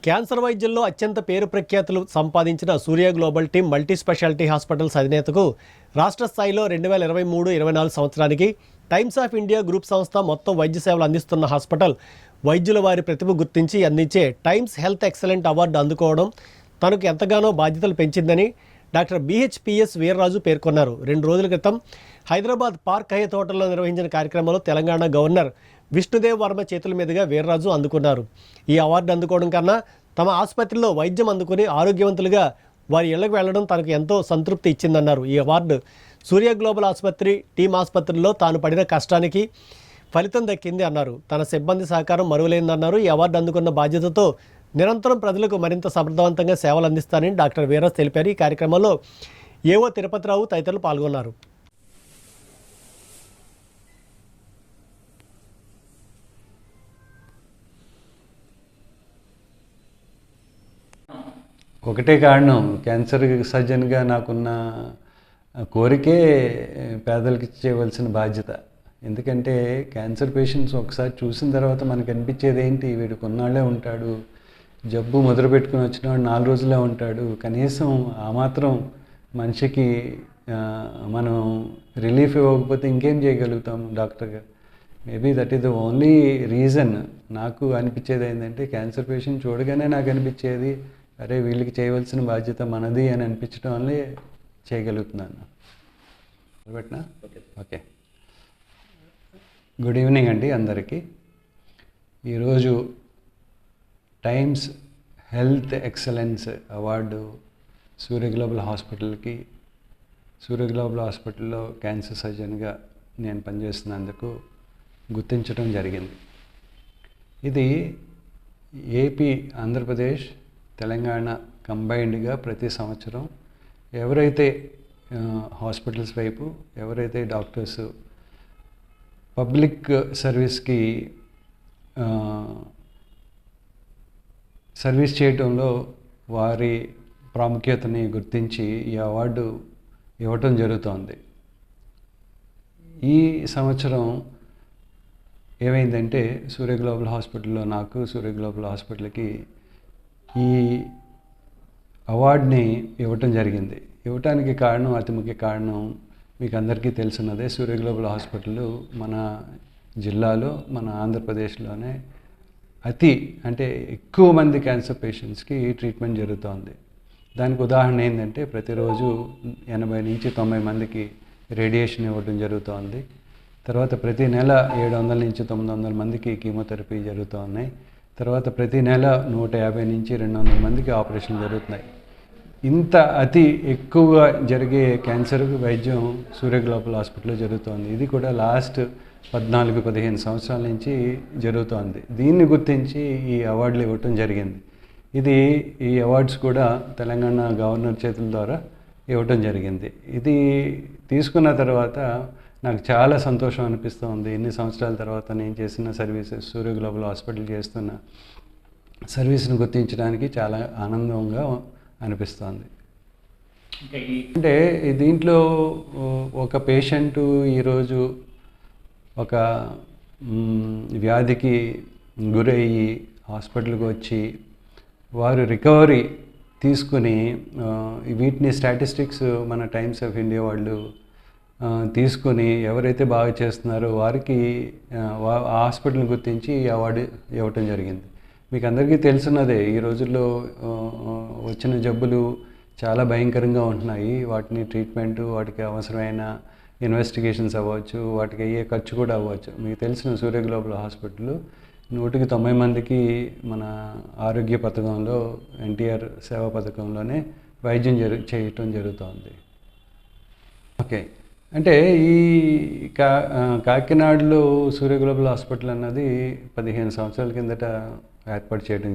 Cancer వైద్యంలో అత్యంత పేరు ప్రఖ్యాతులు సంపాదించిన Surya global team multi speciality hospitals అధినేతకు రాష్ట్ర స్థాయిలో 2023-24 సంవత్సరానికి టైమ్స్ ఆఫ్ ఇండియా గ్రూప్ సంస్థ మొత్తం వైద్య సేవలు అందిస్తున్న హాస్పిటల్ వైద్యుల వారి ప్రతిభ గుర్తించి అందించే టైమ్స్ హెల్త్ ఎక్సలెంట్ అవార్డు అందుకోవడం తనకు ఎంతగానో బాధ్యతలు పెంచిందని డాక్టర్ BHPS వీర్రాజు పేర్కొన్నారు. 2 రోజుల క్రితం హైదరాబాద్ పార్క్ హయత్ హోటల్లో నిర్వహించిన కార్యక్రమంలో తెలంగాణ గవర్నర్ విష్ణుదేవ్ వర్మ చేతుల మీదుగా వీర్రాజు అందుకున్నారు. ఈ అవార్డు అందుకోవడం కన్నా తమ ఆసుపత్రిలో వైద్యం అందుకుని ఆరోగ్యవంతులుగా వారి ఇళ్లకు వెళ్లడం తనకు ఎంతో సంతృప్తి ఇచ్చిందన్నారు. ఈ అవార్డు సూర్య గ్లోబల్ ఆసుపత్రి టీమ్ ఆసుపత్రిలో తాను పడిన కష్టానికి ఫలితం దక్కింది అన్నారు. తన సిబ్బంది సహకారం మరువలేందన్నారు. ఈ అవార్డు అందుకున్న బాధ్యతతో నిరంతరం ప్రజలకు మరింత సమర్థవంతంగా సేవలు అందిస్తానని డాక్టర్ వీర్రాజు తెలిపారు. ఈ కార్యక్రమంలో ఏవో తిరుపతిరావు తదితరులు పాల్గొన్నారు. ఒకటే కారణం, క్యాన్సర్ సర్జన్గా నాకున్న కోరికే పేదలకు చేయవలసిన బాధ్యత. ఎందుకంటే క్యాన్సర్ పేషెంట్స్ ఒకసారి చూసిన తర్వాత మనకు అనిపించేది ఏంటి, వీడు కొన్నాళ్ళే ఉంటాడు, జబ్బు మొదలు పెట్టుకుని వచ్చినవాడు 4 రోజులే ఉంటాడు, కనీసం ఆ మాత్రం మనిషికి మనం రిలీఫ్ ఇవ్వకపోతే ఇంకేం చేయగలుగుతాం డాక్టర్గా. Maybe that is the only reason. నాకు అనిపించేది ఏంటంటే క్యాన్సర్ పేషెంట్ చూడగానే నాకు అనిపించేది, అరే వీళ్ళకి చేయవలసిన బాధ్యత మనది అని అనిపించడం వల్లే చేయగలుగుతున్నాను. పెట్టినా ఓకే. గుడ్ ఈవినింగ్ అండి అందరికీ. ఈరోజు టైమ్స్ హెల్త్ ఎక్సలెన్స్ అవార్డు సూర్య గ్లోబల్ హాస్పిటల్కి, సూర్య గ్లోబల్ హాస్పిటల్లో క్యాన్సర్ సర్జన్గా నేను పనిచేస్తున్నందుకు గుర్తించడం జరిగింది. ఇది ఏపీ, ఆంధ్రప్రదేశ్, తెలంగాణ కంబైన్డ్గా ప్రతి సంవత్సరం ఎవరైతే హాస్పిటల్స్ వైపు, ఎవరైతే డాక్టర్స్ పబ్లిక్ సర్వీస్కి సర్వీస్ చేయటంలో వారి ప్రాముఖ్యతని గుర్తించి ఈ అవార్డు ఇవ్వటం జరుగుతోంది. ఈ సంవత్సరం ఏమైందంటే సూర్య గ్లోబల్ హాస్పిటల్లో నాకు, సూర్య గ్లోబల్ హాస్పిటల్కి ఈ అవార్డుని ఇవ్వటం జరిగింది. ఇవ్వటానికి కారణం, అతి ముఖ్య కారణం మీకు అందరికీ తెలుసున్నదే. సూర్య గ్లోబల్ హాస్పిటల్ మన జిల్లాలో, మన ఆంధ్రప్రదేశ్లోనే అంటే ఎక్కువ మంది క్యాన్సర్ పేషెంట్స్కి ట్రీట్మెంట్ జరుగుతోంది. దానికి ఉదాహరణ ఏంటంటే ప్రతిరోజు 80 నుంచి 90 మందికి రేడియేషన్ ఇవ్వడం జరుగుతోంది. తర్వాత ప్రతి నెల 700 నుంచి 900 మందికి కీమోథెరపీ జరుగుతూ ఉన్నాయి. తర్వాత ప్రతి నెల 150 నుంచి 200 మందికి ఆపరేషన్లు జరుగుతున్నాయి. ఇంత అతి ఎక్కువగా జరిగే క్యాన్సర్ వైద్యం సూర్య గ్లోబల్ హాస్పిటల్లో జరుగుతోంది. ఇది కూడా లాస్ట్ 14-15 సంవత్సరాల నుంచి జరుగుతోంది. దీన్ని గుర్తించి ఈ అవార్డులు ఇవ్వటం జరిగింది. ఈ అవార్డ్స్ కూడా తెలంగాణ గవర్నర్ చేతుల ద్వారా ఇవ్వటం జరిగింది. ఇది తీసుకున్న తర్వాత నాకు చాలా సంతోషం అనిపిస్తుంది. ఇన్ని సంవత్సరాల తర్వాత నేను చేసిన సర్వీసెస్, సూర్య గ్లోబల్ హాస్పిటల్ చేస్తున్న సర్వీస్ని గుర్తించడానికి చాలా ఆనందంగా అనిపిస్తుంది. అంటే దీంట్లో ఒక పేషెంటు ఈరోజు ఒక వ్యాధికి గురయ్యి హాస్పిటల్కి వచ్చి వారు రికవరీ తీసుకుని, వీటిని స్టాటిస్టిక్స్ మన టైమ్స్ ఆఫ్ ఇండియా వాళ్ళు తీసుకొని ఎవరైతే బాగా చేస్తున్నారో వారికి ఆ హాస్పిటల్ని గుర్తించి ఈ అవార్డు ఇవ్వటం జరిగింది. మీకు అందరికీ తెలుసున్నదే, ఈ రోజుల్లో వచ్చిన జబ్బులు చాలా భయంకరంగా ఉంటున్నాయి. వాటిని ట్రీట్మెంటు, వాటికి అవసరమైన ఇన్వెస్టిగేషన్స్ అవ్వచ్చు, వాటికి అయ్యే ఖర్చు కూడా అవ్వచ్చు. మీకు తెలిసిన సూర్య గ్లోబల్ హాస్పిటల్ 190 మందికి మన ఆరోగ్య పథకంలో, NTR సేవా పథకంలోనే వైద్యం చేయటం జరుగుతోంది. ఓకే, అంటే ఈ కాకినాడలో సూర్య గ్లోబల్ హాస్పిటల్ అన్నది 15 సంవత్సరాల కిందట ఏర్పాటు చేయడం